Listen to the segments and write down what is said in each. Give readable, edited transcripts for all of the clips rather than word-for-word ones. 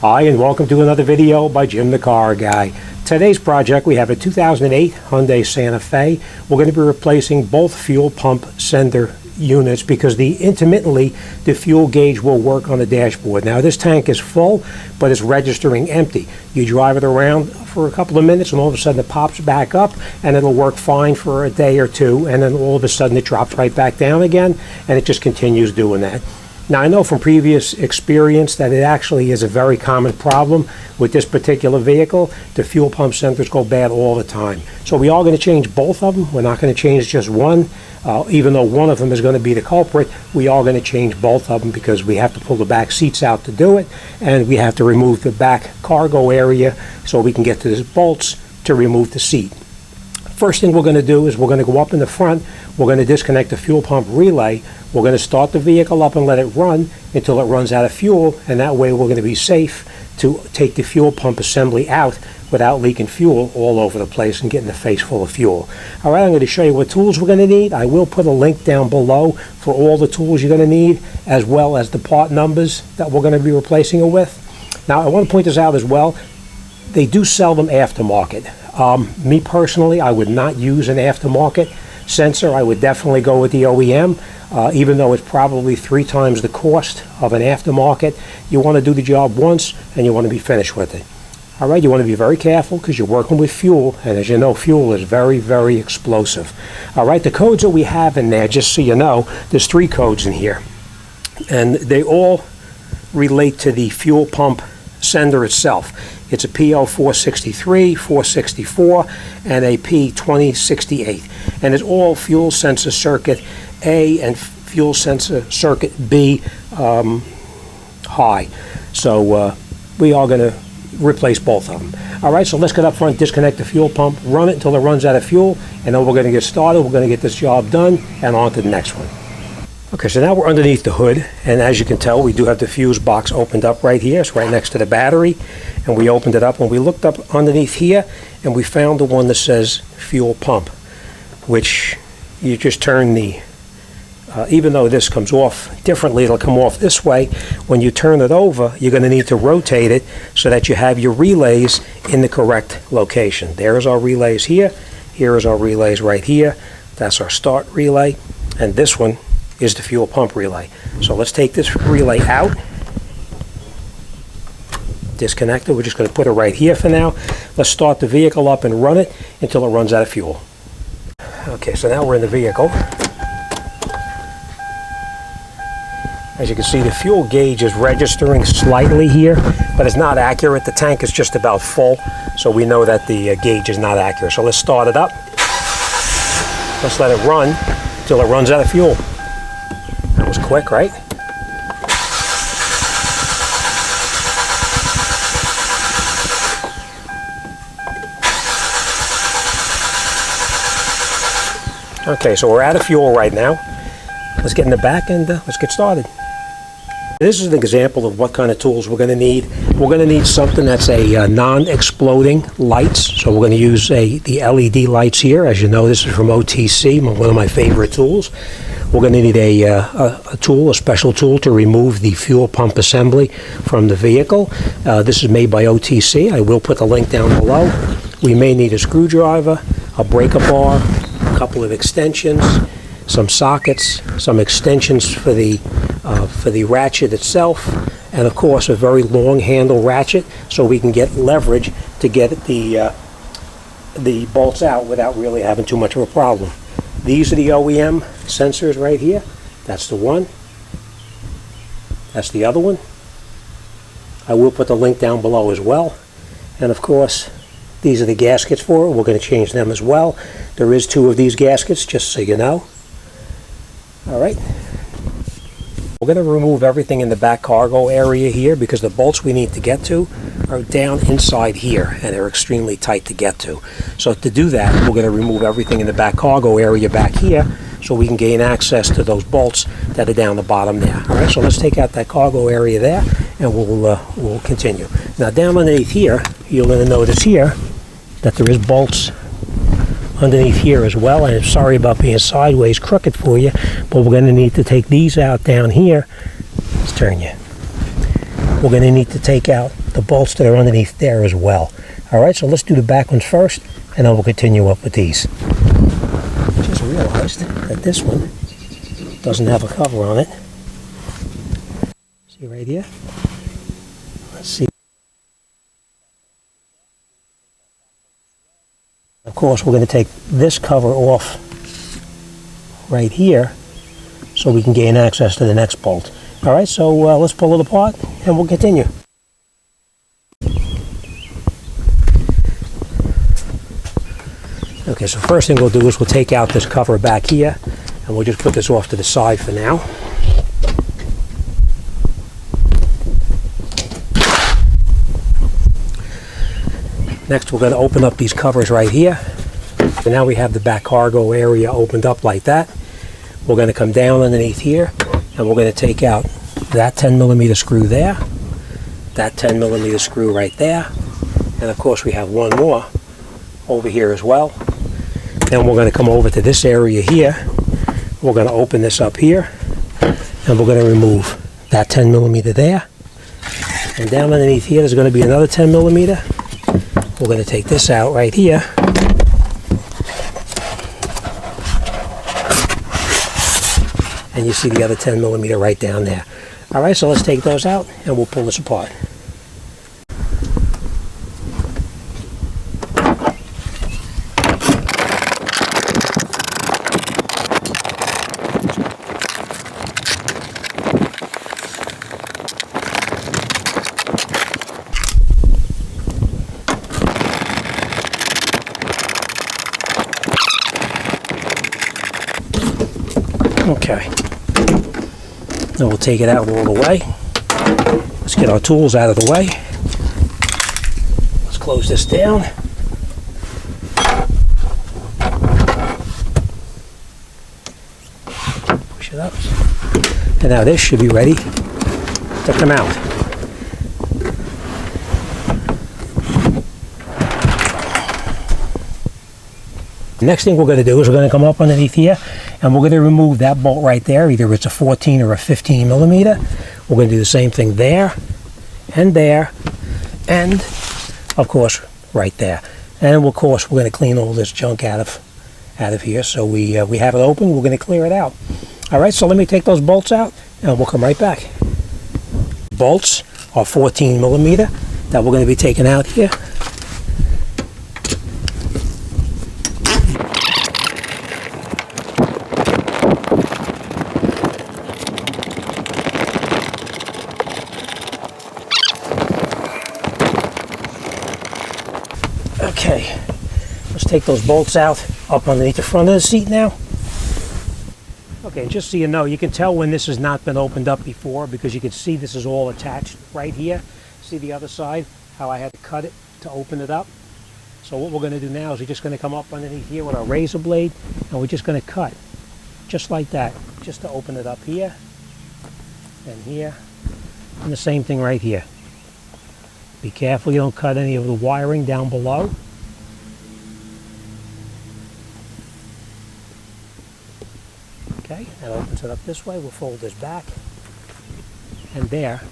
Hi, and welcome to another video by Jim the Car Guy. Today's project, we have a 2008 Hyundai Santa Fe. We're going to be replacing both fuel pump sender units because intermittently the fuel gauge will work on the dashboard. Now this tank is full, but it's registering empty. You drive it around for a couple of minutes and all of a sudden it pops back up and it'll work fine for a day or two, and then all of a sudden it drops right back down again and it just continues doing that. Now I know from previous experience that it actually is a very common problem with this particular vehicle. The fuel pump sensors go bad all the time. So we are going to change both of them. We're not going to change just one. Even though one of them is going to be the culprit, we are going to change both of them because we have to pull the back seats out to do it, and we have to remove the back cargo area so we can get to the bolts to remove the seat. First thing we're going to do is we're going to go up in the front. We're going to disconnect the fuel pump relay. We're going to start the vehicle up and let it run until it runs out of fuel, and that way we're going to be safe to take the fuel pump assembly out without leaking fuel all over the place and getting the face full of fuel. All right, I'm going to show you what tools we're going to need. I will put a link down below for all the tools you're going to need, as well as the part numbers that we're going to be replacing it with. Now, I want to point this out as well. They do sell them aftermarket. Me personally, I would not use an aftermarket sensor. I would definitely go with the OEM, even though it's probably 3 times the cost of an aftermarket. You want to do the job once and you want to be finished with it. All right, you want to be very careful because you're working with fuel, and as you know, fuel is very, very explosive. All right, the codes that we have in there, just so you know, there's 3 codes in here, and they all relate to the fuel pump sender itself. It's a P0463, 464, and a P2068, and it's all fuel sensor circuit A and fuel sensor circuit B high. So we are going to replace both of them. All right, so let's get up front, disconnect the fuel pump, run it until it runs out of fuel, and then we're going to get started. We're going to get this job done and on to the next one. Okay, so now we're underneath the hood, and as you can tell, we do have the fuse box opened up right here. It's right next to the battery, and we opened it up and we looked up underneath here and we found the one that says fuel pump, which you just turn the even though this comes off differently, it'll come off this way. When you turn it over, you're going to need to rotate it so that you have your relays in the correct location. There's our relays here. Here is our relays right here. That's our start relay, and this one is the fuel pump relay. So let's take this relay out, disconnect it. We're just going to put it right here for now. Let's start the vehicle up and run it until it runs out of fuel. Okay, so now we're in the vehicle. As you can see, the fuel gauge is registering slightly here, but it's not accurate. The tank is just about full, so we know that the gauge is not accurate. So let's start it up. Let's let it run until it runs out of fuel. That was quick, right? Okay, so we're out of fuel right now. Let's get in the back and let's get started. This is an example of what kind of tools we're going to need. We're going to need something that's a non-exploding lights. So we're going to use the LED lights here. As you know, this is from OTC, one of my favorite tools. We're going to need a special tool to remove the fuel pump assembly from the vehicle. This is made by OTC. I will put the link down below. We may need a screwdriver, a breaker bar, a couple of extensions, some sockets, some extensions for the ratchet itself, and of course a very long handle ratchet so we can get leverage to get the bolts out without really having too much of a problem. These are the OEM sensors right here. That's the one. That's the other one. I will put the link down below as well. And of course, these are the gaskets for it. We're going to change them as well. There is 2 of these gaskets, just so you know. All right. We're going to remove everything in the back cargo area here because the bolts we need to get to are down inside here and they're extremely tight to get to. So to do that, we're going to remove everything in the back cargo area back here so we can gain access to those bolts that are down the bottom there. All right, so let's take out that cargo area there and we'll continue. Now down underneath here, you're going to notice here that there is bolts underneath here as well, and I'm sorry about being sideways crooked for you, but we're going to need to take these out down here. Let's turn you. We're going to need to take out the bolts that are underneath there as well. Alright, so let's do the back ones first, and then we'll continue up with these. Just realized that this one doesn't have a cover on it. See right here? Let's see. Of course, we're going to take this cover off right here so we can gain access to the next bolt. Alright, so let's pull it apart and we'll continue. Okay, so first thing we'll do is we'll take out this cover back here and we'll just put this off to the side for now. Next we're going to open up these covers right here. So now we have the back cargo area opened up like that. We're going to come down underneath here and we're going to take out that 10mm screw there, that 10mm screw right there, and of course we have one more over here as well. Then we're going to come over to this area here. We're going to open this up here and we're going to remove that 10mm there. And down underneath here there's going to be another 10mm. We're going to take this out right here. And you see the other 10mm right down there. Alright, so let's take those out and we'll pull this apart. Okay. Then we'll take it out all the way. Let's get our tools out of the way. Let's close this down. Push it up. And now this should be ready to come out. Next thing we're going to do is we're going to come up underneath here and we're going to remove that bolt right there. Either it's a 14 or a 15mm. We're going to do the same thing there, and of course right there. And of course we're going to clean all this junk out of here. So we have it open. We're going to clear it out. All right. So let me take those bolts out and we'll come right back. Bolts are 14mm that we're going to be taking out here. Okay, let's take those bolts out up underneath the front of the seat now. Okay, just so you know, you can tell when this has not been opened up before because you can see this is all attached right here. See the other side, how I had to cut it to open it up? So what we're going to do now is we're just going to come up underneath here with our razor blade and we're just going to cut, just like that, just to open it up here and here, and the same thing right here. Be careful you don't cut any of the wiring down below. Okay, that opens it up this way. We'll fold this back. And there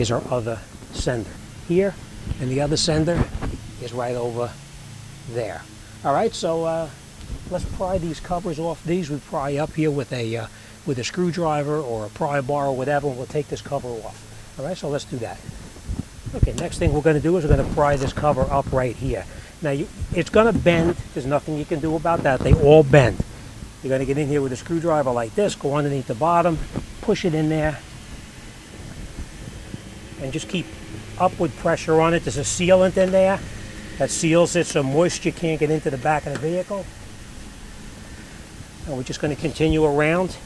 is our other sender here. And the other sender is right over there. Alright, so let's pry these covers off. These we pry up here with a screwdriver or a pry bar or whatever, and we'll take this cover off. Alright, so let's do that. Okay, next thing we're going to do is we're going to pry this cover up right here. Now, it's going to bend. There's nothing you can do about that. They all bend. You're going to get in here with a screwdriver like this, go underneath the bottom, push it in there, and just keep upward pressure on it. There's a sealant in there that seals it so moisture can't get into the back of the vehicle. And we're just going to continue around.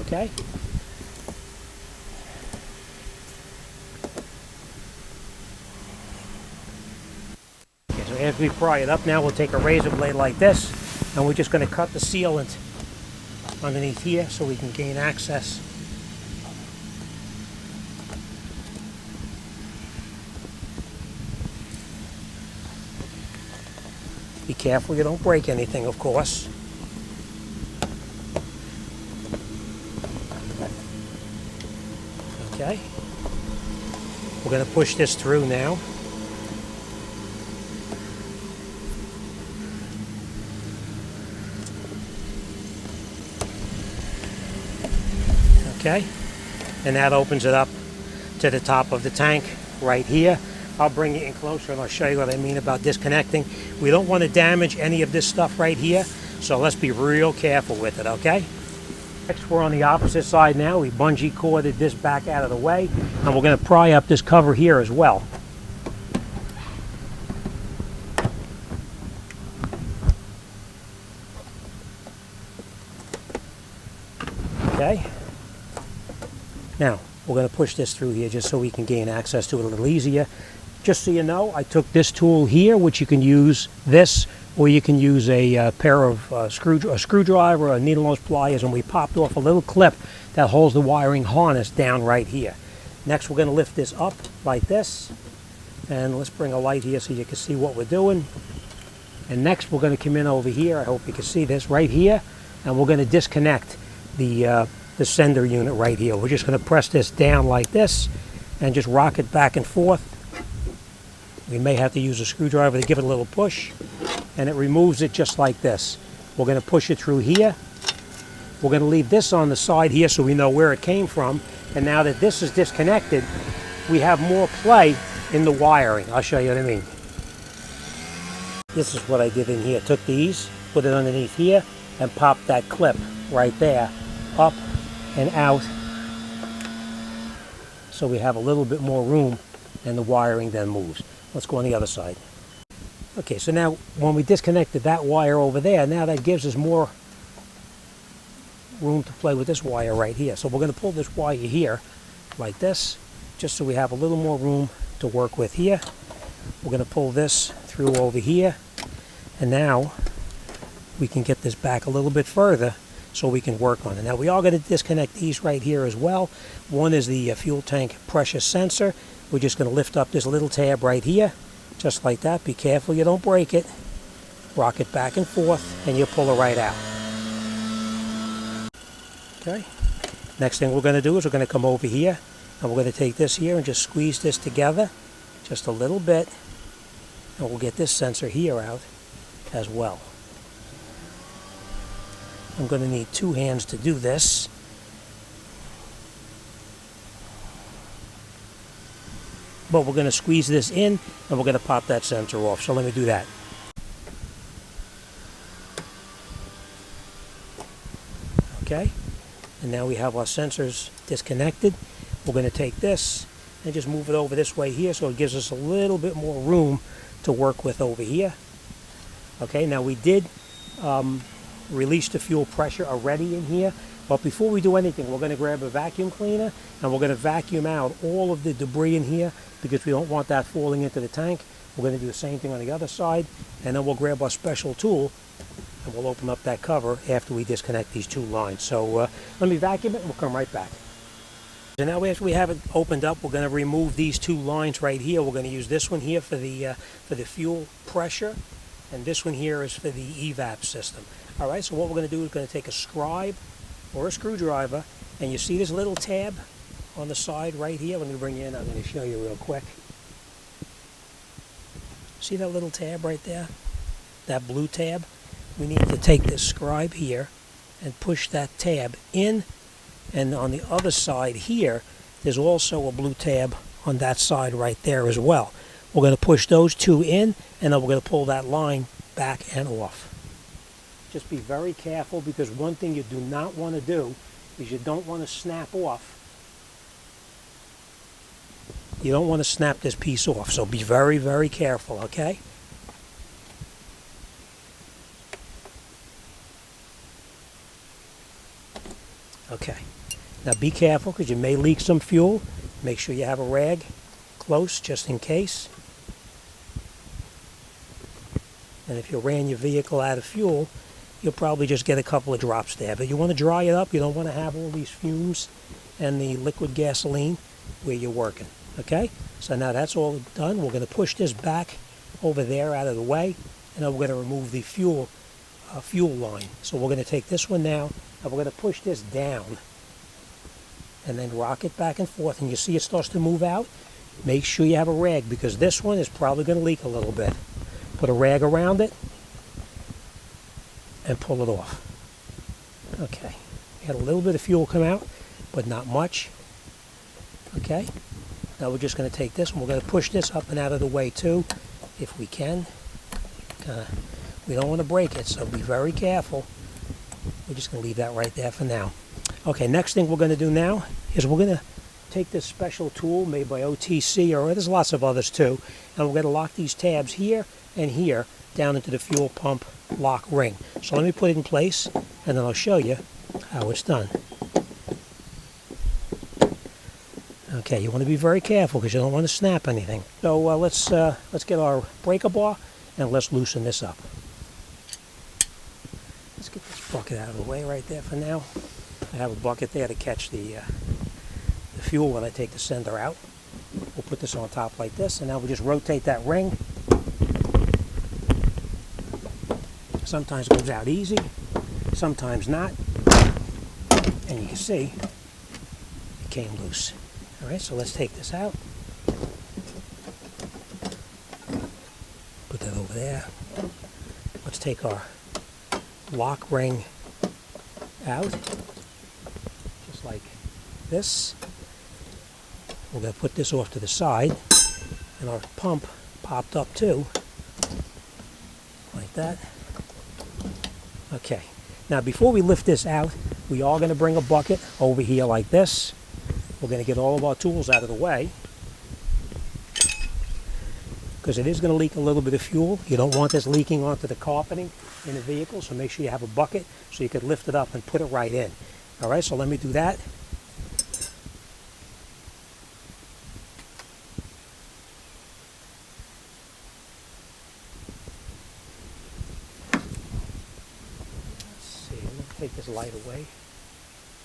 Okay. Okay, so as we pry it up now, we'll take a razor blade like this, and we're just going to cut the sealant underneath here so we can gain access. Be careful you don't break anything, of course. Okay. We're going to push this through now. Okay. And that opens it up to the top of the tank right here. I'll bring it in closer and I'll show you what I mean about disconnecting. We don't want to damage any of this stuff right here, so let's be real careful with it, okay? Next, we're on the opposite side now. We bungee corded this back out of the way, and we're going to pry up this cover here as well. Okay. Now, we're going to push this through here just so we can gain access to it a little easier. Just so you know, I took this tool here, which you can use this, or you can use a pair of a screwdriver or needle nose pliers, and we popped off a little clip that holds the wiring harness down right here. Next, we're going to lift this up like this, and let's bring a light here so you can see what we're doing. And next, we're going to come in over here. I hope you can see this right here, and we're going to disconnect the sender unit right here. We're just going to press this down like this and just rock it back and forth. We may have to use a screwdriver to give it a little push, and it removes it just like this. We're going to push it through here. We're going to leave this on the side here so we know where it came from. And now that this is disconnected, we have more play in the wiring. I'll show you what I mean. This is what I did in here. Took these, put it underneath here, and popped that clip right there up and out, so we have a little bit more room and the wiring then moves. Let's go on the other side. Okay, so now when we disconnected that wire over there, now that gives us more room to play with this wire right here. So we're going to pull this wire here like this, just so we have a little more room to work with here. We're going to pull this through over here, and now we can get this back a little bit further so we can work on it. Now we are going to disconnect these right here as well. One is the fuel tank pressure sensor. We're just going to lift up this little tab right here, just like that. Be careful you don't break it. Rock it back and forth, and you'll pull it right out. Okay. Next thing we're going to do is we're going to come over here, and we're going to take this here and just squeeze this together just a little bit, and we'll get this sensor here out as well. I'm going to need two hands to do this. But we're going to squeeze this in, and we're going to pop that sensor off. So let me do that. Okay, and now we have our sensors disconnected. We're going to take this and just move it over this way here, so it gives us a little bit more room to work with over here. Okay, now we did release the fuel pressure already in here, but before we do anything, we're going to grab a vacuum cleaner, and we're going to vacuum out all of the debris in here, because we don't want that falling into the tank. We're going to do the same thing on the other side, and then we'll grab our special tool and we'll open up that cover after we disconnect these two lines. So let me vacuum it and we'll come right back. So now after we have it opened up, we're going to remove these two lines right here. We're going to use this one here for the fuel pressure, and this one here is for the evap system. All right, so what we're going to do is going to take a scribe or a screwdriver, and you see this little tab on the side right here. Let me bring you in. I'm going to show you real quick. See that little tab right there? That blue tab? We need to take this scribe here and push that tab in, and on the other side here, there's also a blue tab on that side right there as well. We're going to push those two in, and then we're going to pull that line back and off. Just be very careful, because one thing you do not want to do is you don't want to snap off. You don't want to snap this piece off, so be very, very careful, okay? Okay, now be careful, because you may leak some fuel. Make sure you have a rag close just in case. And if you ran your vehicle out of fuel, you'll probably just get a couple of drops there. But you want to dry it up. You don't want to have all these fumes and the liquid gasoline where you're working. Okay? So now that's all done. We're going to push this back over there out of the way, and then we're going to remove the fuel line. So we're going to take this one now, and we're going to push this down, and then rock it back and forth, and you see it starts to move out. Make sure you have a rag, because this one is probably going to leak a little bit. Put a rag around it, and pull it off. Okay, we had a little bit of fuel come out, but not much. Okay, now we're just going to take this and we're going to push this up and out of the way too, if we can. We don't want to break it, so be very careful. We're just going to leave that right there for now. Okay, next thing we're going to do now is we're going to take this special tool made by OTC, or there's lots of others too, and we're going to lock these tabs here and here down into the fuel pump lock ring. So let me put it in place, and then I'll show you how it's done. Okay, you want to be very careful because you don't want to snap anything. So let's get our breaker bar and let's loosen this up. Let's get this bucket out of the way right there for now. I have a bucket there to catch the fuel when I take the sender out. We'll put this on top like this, and now we'll just rotate that ring. Sometimes it comes out easy, sometimes not, and you can see it came loose. All right, so let's take this out. Put that over there. Let's take our lock ring out, just like this. We're going to put this off to the side, and our pump popped up too, like that. Okay, now before we lift this out, we are going to bring a bucket over here like this. We're going to get all of our tools out of the way, because it is going to leak a little bit of fuel. You don't want this leaking onto the carpeting in the vehicle, so make sure you have a bucket so you can lift it up and put it right in. All right, so let me do that. Take this light away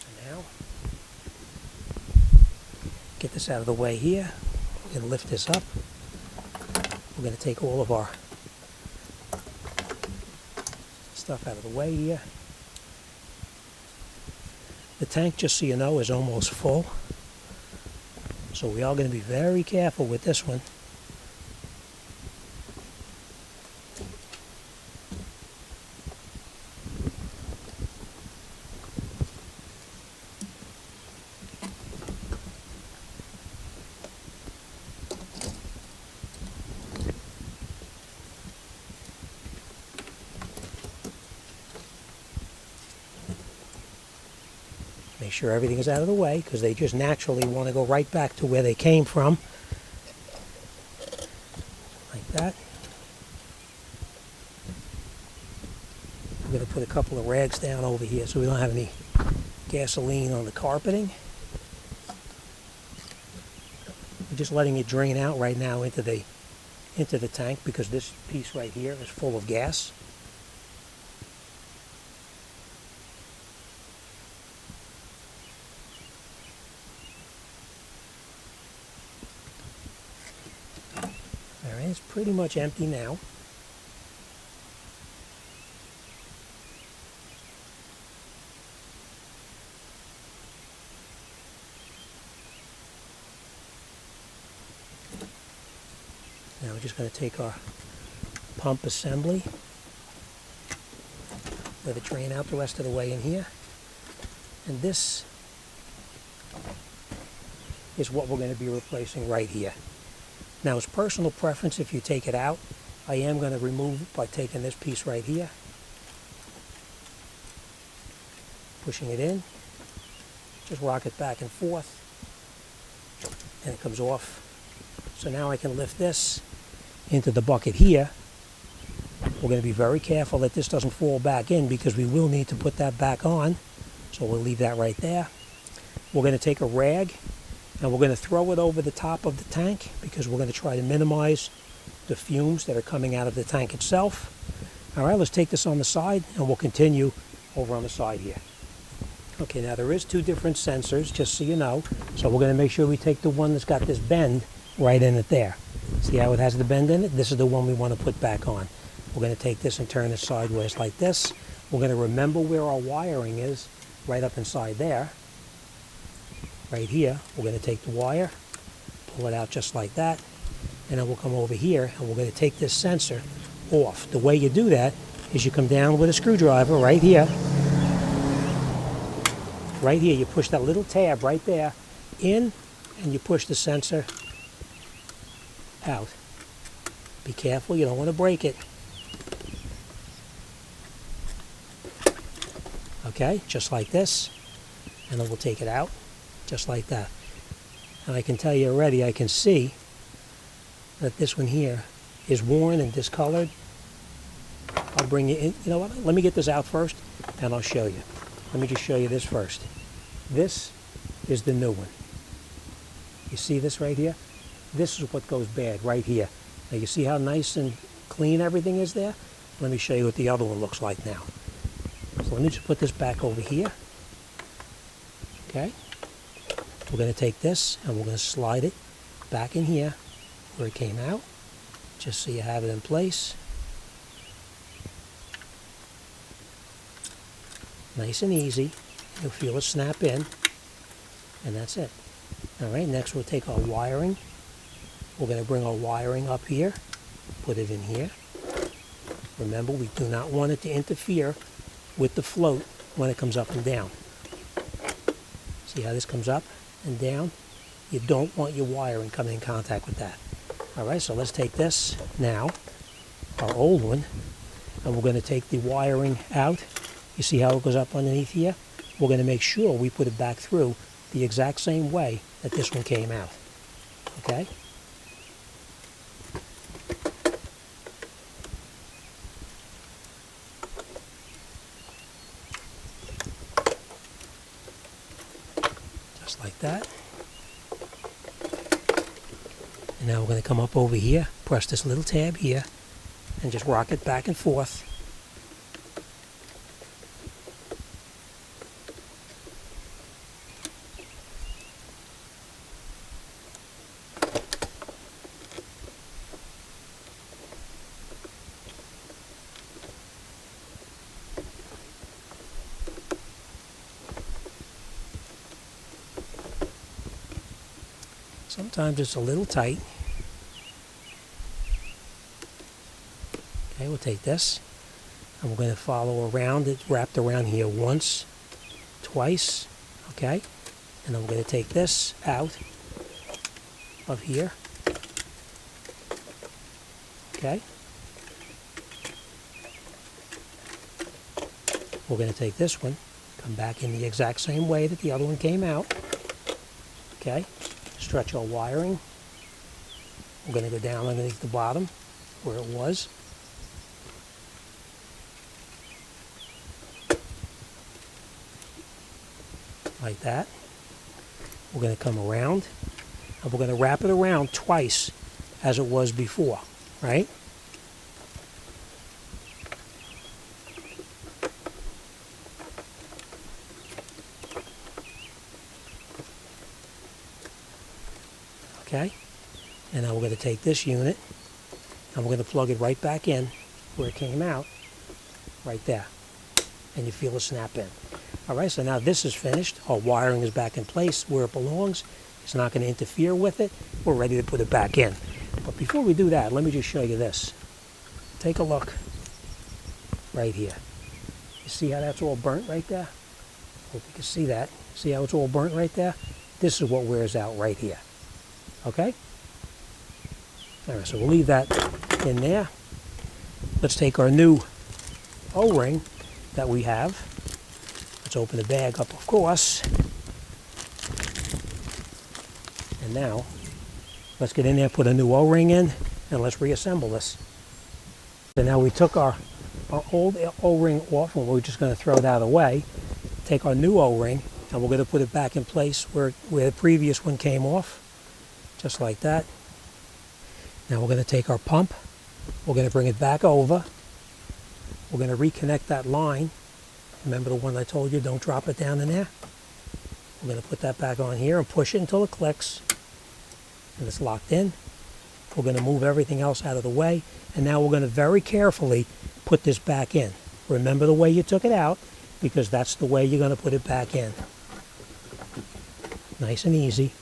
for now. Get this out of the way here. We're going to lift this up. We're going to take all of our stuff out of the way here. The tank, just so you know, is almost full. So we are going to be very careful with this one. Make sure everything is out of the way, because they just naturally want to go right back to where they came from. Like that. We're going to put a couple of rags down over here so we don't have any gasoline on the carpeting. We're just letting it drain out right now into the tank, because this piece right here is full of gas. It's pretty much empty now. Now we're just going to take our pump assembly, let it drain out the rest of the way in here, and this is what we're going to be replacing right here. Now, it's personal preference if you take it out. I am going to remove it by taking this piece right here, pushing it in, just rock it back and forth, and it comes off. So now I can lift this into the bucket here. We're going to be very careful that this doesn't fall back in, because we will need to put that back on. So we'll leave that right there. We're going to take a rag, and we're going to throw it over the top of the tank, because we're going to try to minimize the fumes that are coming out of the tank itself. All right, let's take this on the side, and we'll continue over on the side here. Okay, now there is two different sensors, just so you know. So we're going to make sure we take the one that's got this bend right in it there. See how it has the bend in it? This is the one we want to put back on. We're going to take this and turn it sideways like this. We're going to remember where our wiring is, right up inside there. Right here, we're going to take the wire, pull it out just like that, and then we'll come over here and we're going to take this sensor off. The way you do that is you come down with a screwdriver right here. Right here, you push that little tab right there in, and you push the sensor out. Be careful, you don't want to break it. Okay, just like this, and then we'll take it out, just like that. And I can tell you already, I can see that this one here is worn and discolored. I'll bring you in, you know what, let me get this out first, and I'll show you. Let me just show you this first. This is the new one. You see this right here? This is what goes bad right here. Now you see how nice and clean everything is there? Let me show you what the other one looks like now. So let me just put this back over here. Okay? We're going to take this and we're going to slide it back in here where it came out, just so you have it in place. Nice and easy. You'll feel it snap in, and that's it. All right, next we'll take our wiring. We're going to bring our wiring up here, put it in here. Remember, we do not want it to interfere with the float when it comes up and down. See how this comes up and down? You don't want your wiring coming in contact with that. All right, so let's take this now, our old one, and we're going to take the wiring out. You see how it goes up underneath here? We're going to make sure we put it back through the exact same way that this one came out. Okay? Just like that. And now we're going to come up over here, press this little tab here, and just rock it back and forth. Sometimes it's a little tight. Okay, we'll take this and we're going to follow around. It's wrapped around here once, twice, okay? And then we're going to take this out of here, okay? We're going to take this one, come back in the exact same way that the other one came out, okay? Stretch our wiring. We're going to go down underneath the bottom where it was. Like that. We're going to come around and we're going to wrap it around twice as it was before, right? Okay, and now we're going to take this unit and we're going to plug it right back in where it came out, right there, and you feel it snap in. All right, so now this is finished. Our wiring is back in place where it belongs. It's not going to interfere with it. We're ready to put it back in. But before we do that, let me just show you this. Take a look right here. You see how that's all burnt right there? Hope you can see that. See how it's all burnt right there? This is what wears out right here. Okay? All right, so we'll leave that in there. Let's take our new O-ring that we have. Let's open the bag up, of course. And now, let's get in there, put a new O-ring in, and let's reassemble this. So now we took our old O-ring off, and we're just going to throw that away. Take our new O-ring, and we're going to put it back in place where the previous one came off. Just like that. Now we're going to take our pump, we're going to bring it back over, we're going to reconnect that line. Remember the one I told you, don't drop it down in there? We're going to put that back on here and push it until it clicks, and it's locked in. We're going to move everything else out of the way, and now we're going to very carefully put this back in. Remember the way you took it out, because that's the way you're going to put it back in. Nice and easy.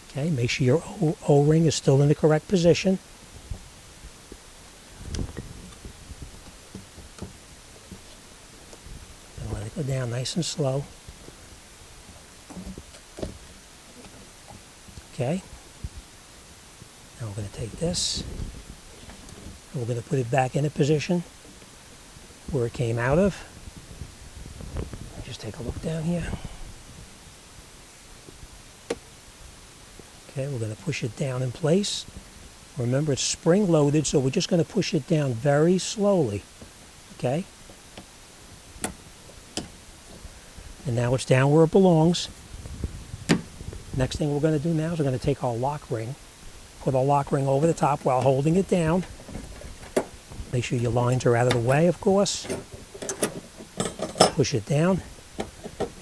Okay, make sure your O-ring is still in the correct position. And let it go down nice and slow. Okay. Now we're going to take this, and we're going to put it back in a position where it came out of. Just take a look down here. Okay, we're going to push it down in place. Remember, it's spring-loaded, so we're just going to push it down very slowly. Okay? And now it's down where it belongs. Next thing we're going to do now is we're going to take our lock ring, put our lock ring over the top while holding it down. Make sure your lines are out of the way, of course. Push it down.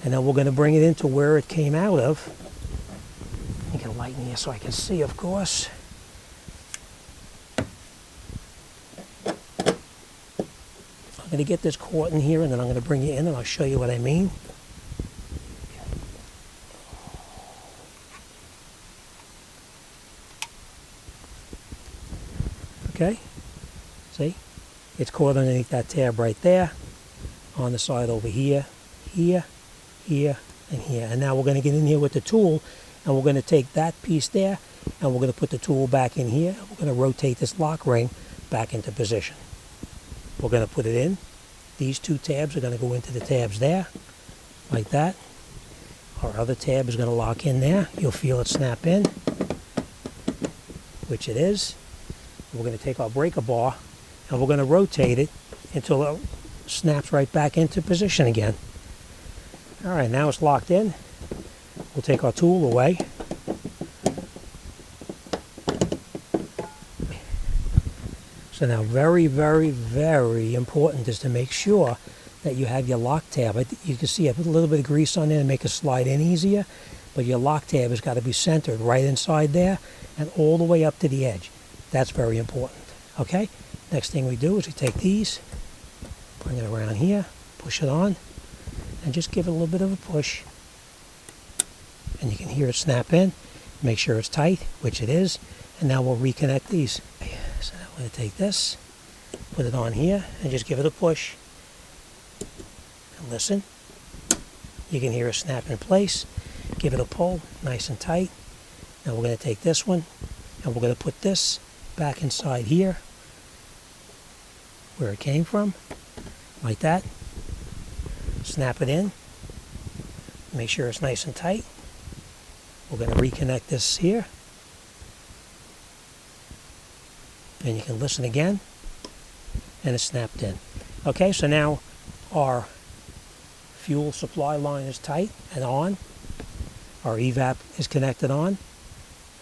And then we're going to bring it into where it came out of. You can lighten here so I can see, of course. I'm going to get this caught in here, and then I'm going to bring it in, and I'll show you what I mean. Okay, see? It's caught underneath that tab right there, on the side over here, here, here, and here. And now we're going to get in here with the tool, and we're going to take that piece there, and we're going to put the tool back in here, and we're going to rotate this lock ring back into position. We're going to put it in. These two tabs are going to go into the tabs there, like that. Our other tab is going to lock in there. You'll feel it snap in, which it is. We're going to take our breaker bar, and we're going to rotate it until it snaps right back into position again. All right, now it's locked in. We'll take our tool away. So now very, very, very important is to make sure that you have your lock tab. You can see I put a little bit of grease on there to make it slide in easier, but your lock tab has got to be centered right inside there and all the way up to the edge. That's very important. Okay? Next thing we do is we take these, bring it around here, push it on, and just give it a little bit of a push. And you can hear it snap in. Make sure it's tight, which it is. And now we'll reconnect these. So now I'm going to take this, put it on here, and just give it a push. And listen. You can hear it snap in place. Give it a pull, nice and tight. Now we're going to take this one, and we're going to put this back inside here, where it came from, like that. Snap it in. Make sure it's nice and tight. We're going to reconnect this here. And you can listen again. And it's snapped in. Okay, so now our fuel supply line is tight and on. Our evap is connected on.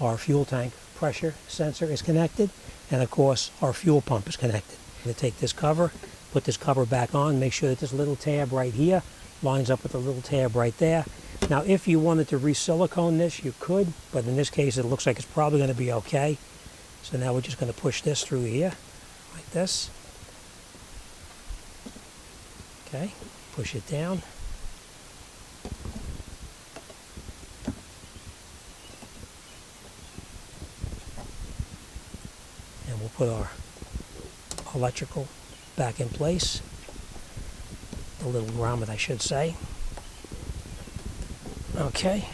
Our fuel tank pressure sensor is connected. And of course, our fuel pump is connected. I'm going to take this cover, put this cover back on, make sure that this little tab right here lines up with the little tab right there. Now, if you wanted to re-silicone this, you could, but in this case, it looks like it's probably going to be okay. So now we're just going to push this through here, like this. Okay, push it down. And we'll put our electrical back in place. The little grommet, I should say. Okay.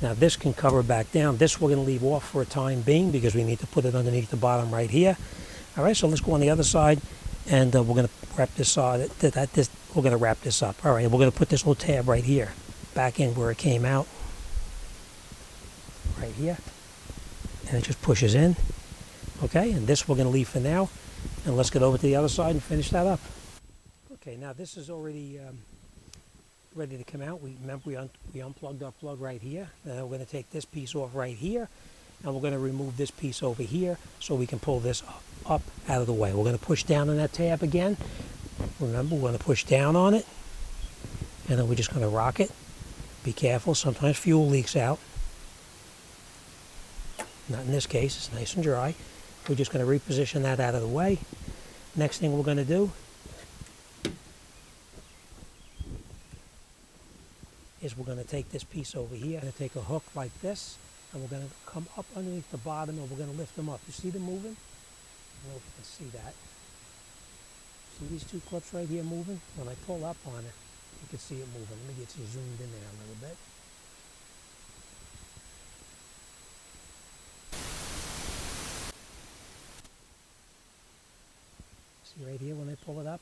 Now this can cover back down. This we're going to leave off for a time being because we need to put it underneath the bottom right here. All right, so let's go on the other side, and we're going to wrap this on. We're going to wrap this up. All right, we're going to put this little tab right here back in where it came out, right here, and it just pushes in. Okay, and this we're going to leave for now, and let's get over to the other side and finish that up. Okay, now this is already ready to come out. Remember we unplugged our plug right here. Now we're going to take this piece off right here, and we're going to remove this piece over here so we can pull this up out of the way. We're going to push down on that tab again. Remember, we're going to push down on it, And then we're just going to rock it. Be careful, sometimes fuel leaks out. Not in this case, it's nice and dry. We're just going to reposition that out of the way. Next thing we're going to do is we're going to take this piece over here. We're going to take a hook like this, and we're going to come up underneath the bottom, and we're going to lift them up. You see them moving? I don't know if you can see that. See these two clips right here moving? When I pull up on it, you can see it moving. Let me get you zoomed in there a little bit. See right here when I pull it up?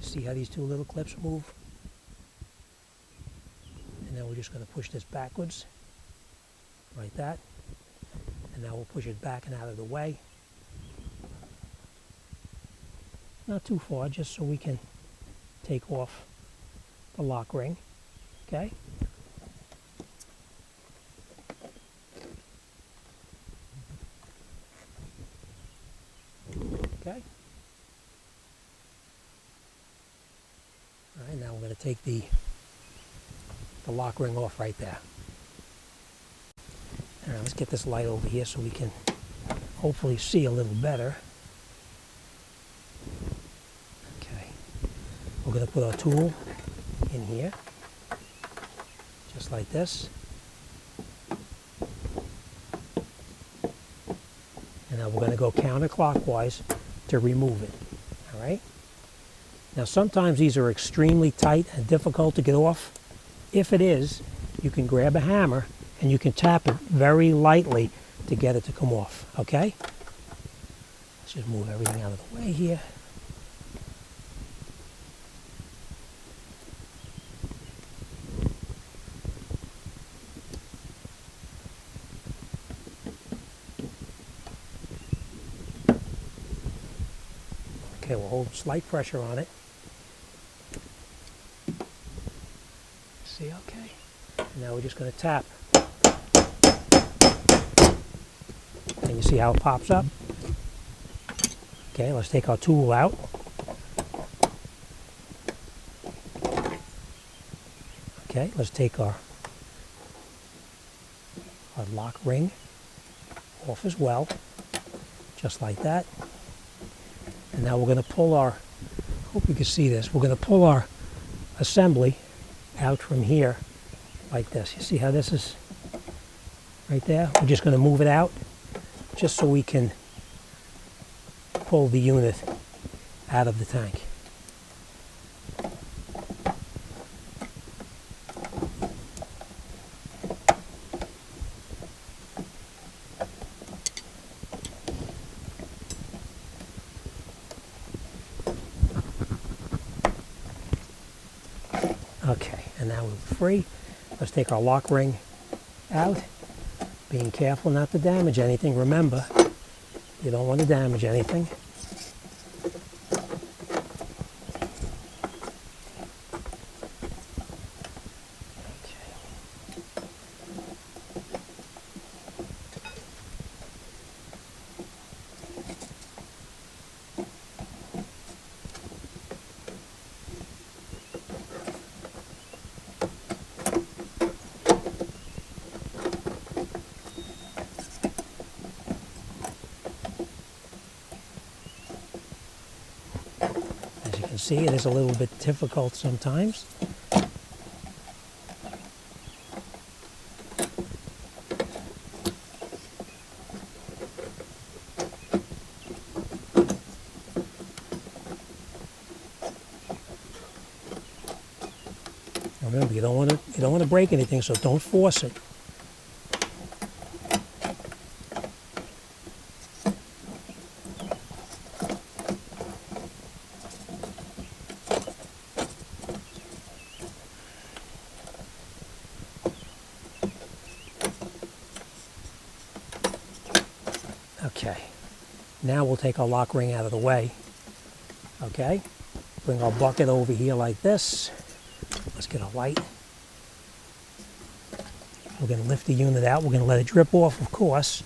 You see how these two little clips move? And then we're just going to push this backwards, like that. And now we'll push it back and out of the way. Not too far, just so we can take off the lock ring, okay? Okay. All right, now we're going to take the lock ring off right there. All right, let's get this light over here so we can hopefully see a little better. Okay. We're going to put our tool in here, just like this. And now we're going to go counterclockwise to remove it. All right? Now sometimes these are extremely tight and difficult to get off. If it is, you can grab a hammer and you can tap it very lightly to get it to come off, okay? Let's just move everything out of the way here. Okay, we'll hold slight pressure on it. See, okay. And now we're just going to tap. And you see how it pops up? Okay, let's take our tool out. Okay, let's take our lock ring off as well, just like that. And now we're going to pull our, hope you can see this, we're going to pull our assembly out from here like this. You see how this is right there? We're just going to move it out just so we can pull the unit out of the tank. Okay, and now we're free. Let's take our lock ring out, being careful not to damage anything. Remember, you don't want to damage anything. See, it is a little bit difficult sometimes. Remember, you don't want to break anything, so don't force it. Okay, now we'll take our lock ring out of the way. Okay, bring our bucket over here like this. Let's get a light. We're going to lift the unit out. We're going to let it drip off, of course.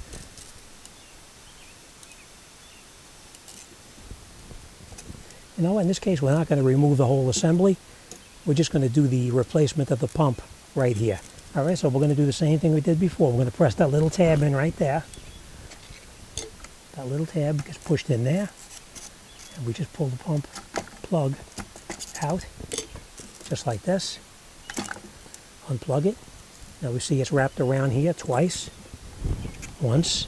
You know, in this case, we're not going to remove the whole assembly. we're just going to do the replacement of the pump right here. All right, so we're going to do the same thing we did before. We're going to press that little tab in right there. That little tab gets pushed in there, and we just pull the pump plug out, just like this. Unplug it. Now we see it's wrapped around here twice. Once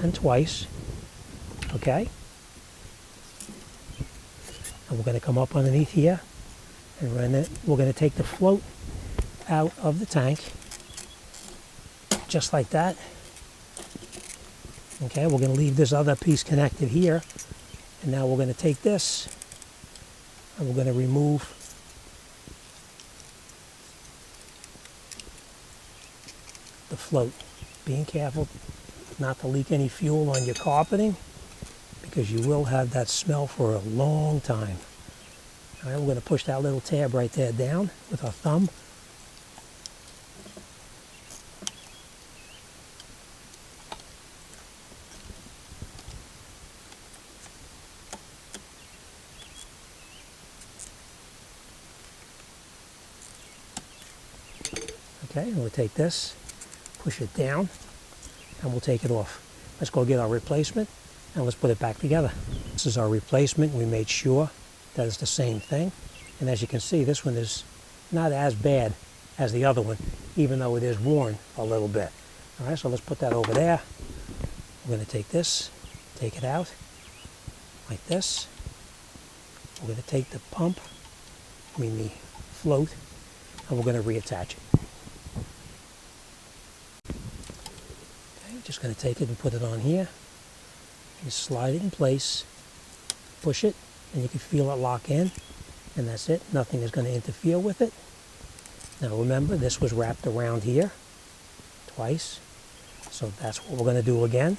and twice. Okay? And we're going to come up underneath here, and we're going to take the float out of the tank, just like that. Okay, we're going to leave this other piece connected here, and now we're going to take this, and we're going to remove the float. Being careful not to leak any fuel on your carpeting, because you will have that smell for a long time. All right, we're going to push that little tab right there down with our thumb. Okay, and we'll take this, push it down, and we'll take it off. Let's go get our replacement, and let's put it back together. This is our replacement. We made sure that it's the same thing. And as you can see, this one is not as bad as the other one, even though it is worn a little bit. All right, so let's put that over there. We're going to take this, take it out, like this. We're going to take the the float, and we're going to reattach it. Just going to take it and put it on here. You slide it in place, push it, and you can feel it lock in, and that's it. Nothing is going to interfere with it. Now remember, this was wrapped around here twice, so that's what we're going to do again.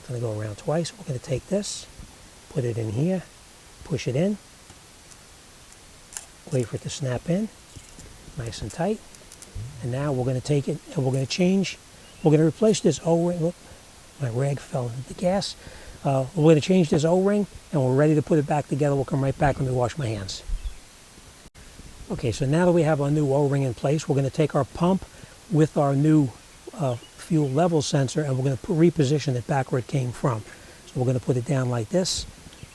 Going to go around twice. We're going to take this, put it in here, push it in, wait for it to snap in, nice and tight, and now we're going to take it and we're going to change. We're going to replace this O-ring. Look, my rag fell into the gas. We're going to change this O-ring, and we're ready to put it back together. We'll come right back when we wash my hands. Okay, so now that we have our new O-ring in place, we're going to take our pump with our new fuel level sensor, and we're going to reposition it back where it came from. So we're going to put it down like this.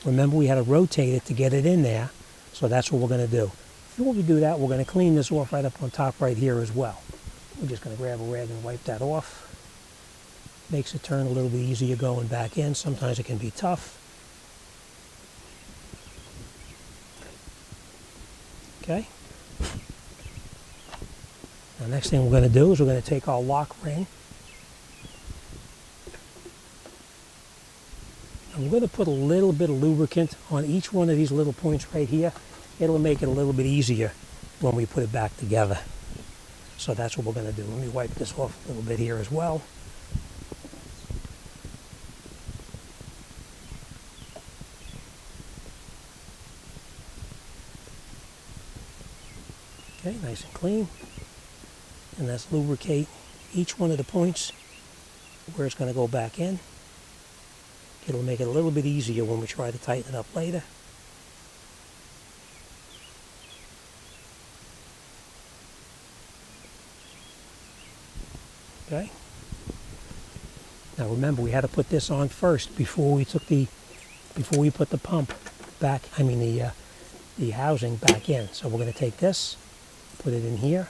Remember, we had to rotate it to get it in there, so that's what we're going to do. Before we do that, we're going to clean this off right up on top right here as well. We're just going to grab a rag and wipe that off. Makes it turn a little bit easier going back in. Sometimes it can be tough. Okay. Now next thing we're going to do is we're going to take our lock ring. And we're going to put a little bit of lubricant on each one of these little points right here. It'll make it a little bit easier when we put it back together. So that's what we're going to do. Let me wipe this off a little bit here as well. Okay, nice and clean. And let's lubricate each one of the points where it's going to go back in. It'll make it a little bit easier when we try to tighten it up later. Okay. Now remember, we had to put this on first before we put the pump back. The housing back in. So we're going to take this, put it in here,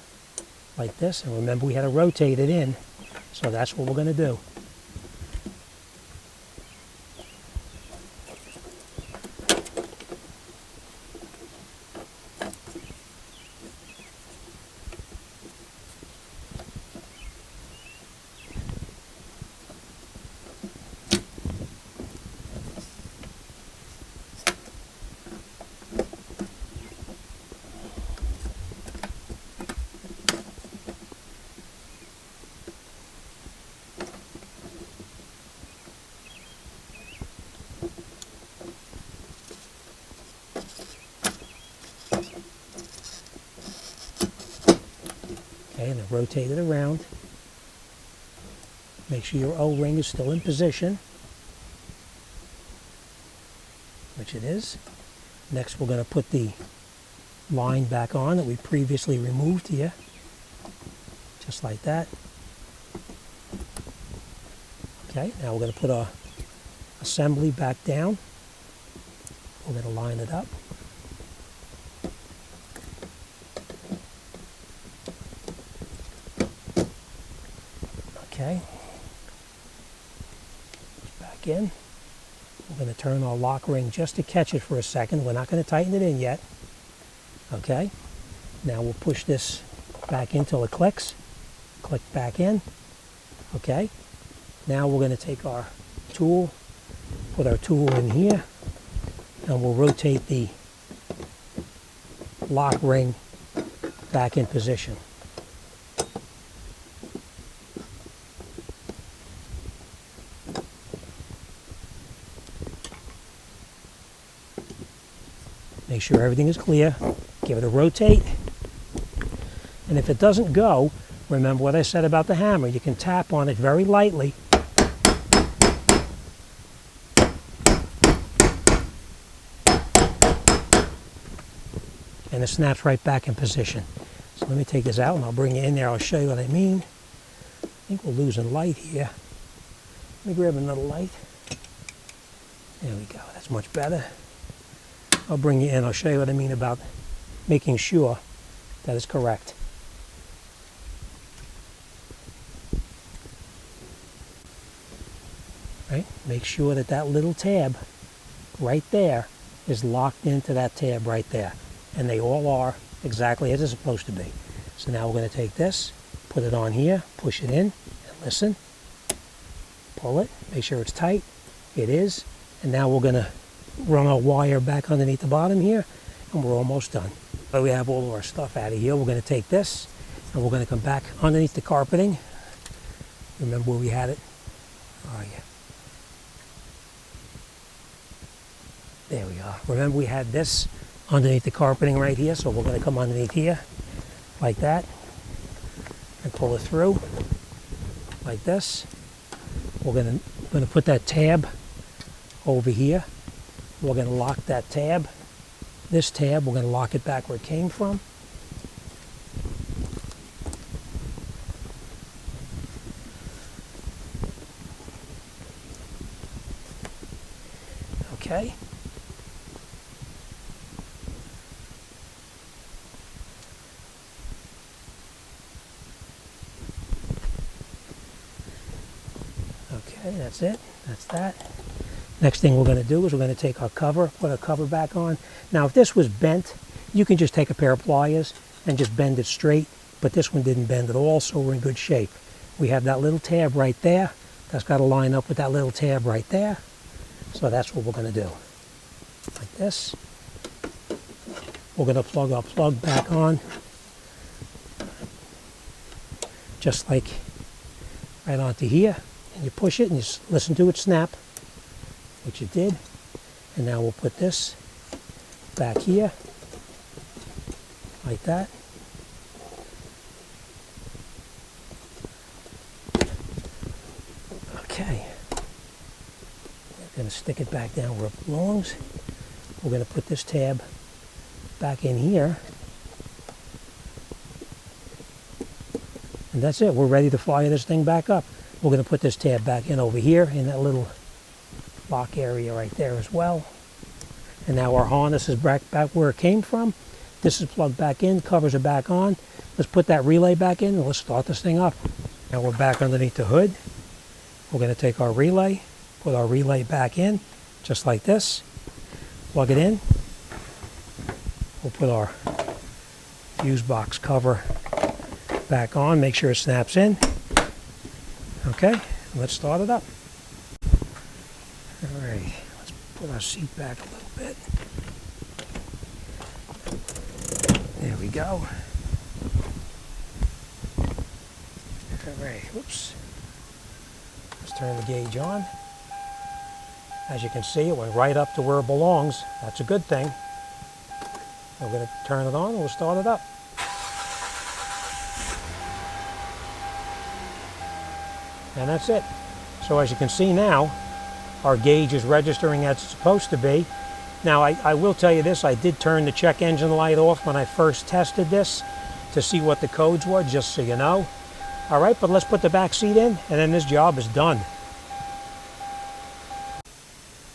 like this, and remember we had to rotate it in. So that's what we're going to do. Okay, and then rotate it around. Make sure your O-ring is still in position, which it is. Next, we're going to put the line back on that we previously removed here, just like that. Okay, now we're going to put our assembly back down. We're going to line it up. Okay, back in. We're going to turn our lock ring just to catch it for a second. We're not going to tighten it in yet. Okay, now we'll push this back in till it clicks. Click back in. Okay, now we're going to take our tool, put our tool in here, and we'll rotate the lock ring back in position. Make sure everything is clear. Give it a rotate. And if it doesn't go, remember what I said about the hammer. You can tap on it very lightly. And it snaps right back in position. So let me take this out and I'll bring it in there. I'll show you what I mean. I think we're losing light here. Let me grab another light. There we go. That's much better. I'll bring you in. I'll show you what I mean about making sure that it's correct. Right? Make sure that that little tab right there is locked into that tab right there. And they all are exactly as it's supposed to be. So now we're going to take this, put it on here, push it in, and listen. Pull it, make sure it's tight. It is. And now we're going to run our wire back underneath the bottom here, and we're almost done. But we have all of our stuff out of here. We're going to take this, and we're going to come back underneath the carpeting. Remember where we had it? Oh, yeah. There we are. Remember we had this underneath the carpeting right here, so we're going to come underneath here, like that, and pull it through, like this. We're going to put that tab over here. We're going to lock that tab. This tab, we're going to lock it back where it came from. Okay. Okay, that's it. That's that. Next thing we're going to do is we're going to take our cover, put our cover back on. Now if this was bent, you can just take a pair of pliers and just bend it straight, but this one didn't bend at all, so we're in good shape. We have that little tab right there. That's got to line up with that little tab right there. So that's what we're going to do. Like this. We're going to plug our plug back on. Just like right onto here. And you push it and you just listen to it snap, which it did. And now we'll put this back here, like that. Okay. We're going to stick it back down where it belongs. We're going to put this tab back in here. And that's it. We're ready to fire this thing back up. We're going to put this tab back in over here in that little lock area right there as well. And now our harness is back where it came from. This is plugged back in, covers are back on. Let's put that relay back in and let's start this thing up. Now we're back underneath the hood. We're going to take our relay, put our relay back in, just like this. Plug it in. We'll put our fuse box cover back on, make sure it snaps in. Okay, let's start it up. All right, let's put our seat back a little bit. There we go. All right, whoops. Let's turn the gauge on. As you can see, it went right up to where it belongs. That's a good thing. We're going to turn it on and we'll start it up. And that's it. So as you can see now, our gauge is registering as it's supposed to be, Now, I will tell you this, I did turn the check engine light off when I first tested this to see what the codes were, just so you know. All right, but let's put the back seat in, and then this job is done.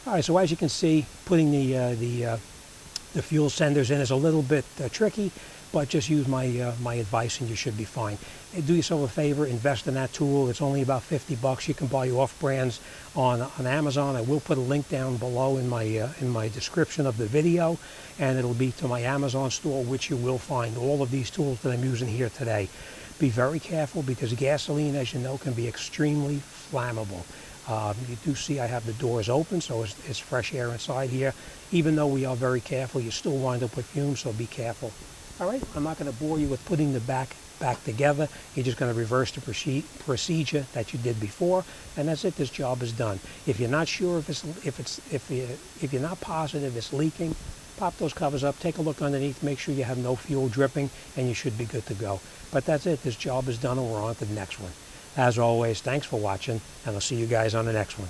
All right, so as you can see, putting the fuel senders in is a little bit tricky, but just use my my advice and you should be fine. Do yourself a favor, invest in that tool. It's only about 50 bucks. You can buy you off brands on Amazon. I will put a link down below in my description of the video, and it'll be to my Amazon store, which you will find all of these tools that I'm using here today. Be very careful because gasoline, as you know, can be extremely flammable. You do see I have the doors open, so it's fresh air inside here. Even though we are very careful, you still wind up with fumes, so be careful. All right, I'm not going to bore you with putting the back together. You're just going to reverse the procedure that you did before, and that's it. This job is done. If you're not sure if you're not positive it's leaking, pop those covers up, take a look underneath, make sure you have no fuel dripping, and you should be good to go. But that's it. This job is done, and we're on to the next one. As always, thanks for watching, and I'll see you guys on the next one.